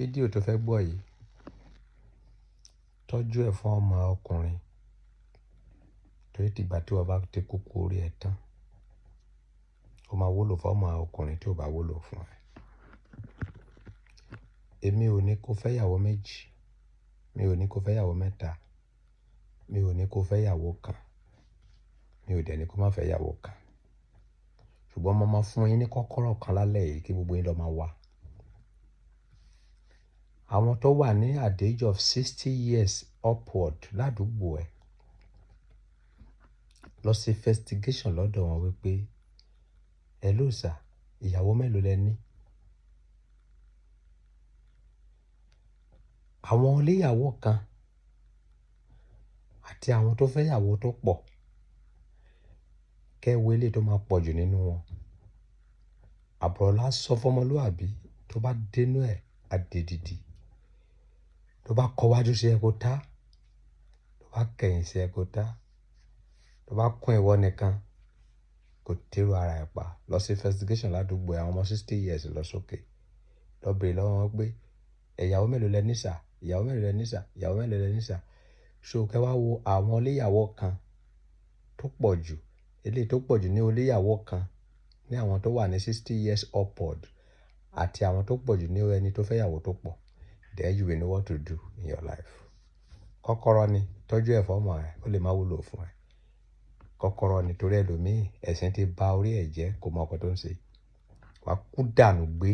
Fídíò tó fẹ́ gbọ́ yìí, tọ́jú ẹ̀ fún ọmọ ọkùnrin torí tìgbà tí wọ́n bá ti kúkú orí ẹ̀ tán, ó máa wúlò fún ọmọ ọkùnrin tí ò bá wúlò fún ẹ. Èmi ò ní kó fẹ́ ìyàwó méjì, mi ò ní kó fẹ́ ìyàwó mẹ́ta, mi ò ní kó fẹ́ ìyàwó kan, mi ò dẹ̀ ní kó má fẹ́ ìyàwó kan. Ṣùgbọ́n mo máa fún yín ní kọ́kọ́rọ́ kan lálẹ́ yìí kí gbogbo yín lọ máa wá. Àwọn tó wà ní at the age of 60 years upward ládùúgbò ẹ̀, lọ sí investigation lọ́dọ̀ wọn wípé hello sir, ìyàwó mélòó lẹ ní? Àwọn oníyàwó kan àti àwọn tó fẹ́ ìyàwó tó pọ̀, kẹ́ wo eléyìí tó máa pọ̀ jù nínú wọn. Àbọ̀rọ̀ la sọ fọ́mọlúàbí tó bá dénú ẹ̀ adèdìdì, tó bá kọwájú sí ẹ kó tá, tó bá kẹ̀yìn sí ẹ kó tá, tó bá kún ìwọ nìkan kò tẹ́rù ara ẹ̀ pa. Lọ sí investigation ládùúgbò ẹ̀, àwọn ọmọ 60 years lọ sókè. Lọ bèrè lọ́wọ́ wọn pé ìyàwó mélòó lẹ ní sà, ìyàwó mélòó lẹ ní sà, ìyàwó mélòó lẹ ní sà. So kẹ́ wá wo àwọn oníyàwó kan tó pọ̀ jù, eléyìí tó pọ̀ jù ní oníyàwó kan ní àwọn tó wà ní 60 years upward àti àwọn tó pọ̀ jù ní ẹni tó fẹ́ ìyàwó tó pọ̀. Then you will know what to do in your life. Kọ́kọ́rọ́ ni, tọ́jú ẹ̀ fọ́mọ ẹ̀, ó lè má wúlò fún ẹ. Kọ́kọ́rọ́ ni torí ẹlòmíì ẹ̀sìn ti ba orí ẹ̀ jẹ́ kò mọ nǹkan tó ń ṣe. Wàá kú dànù gbé.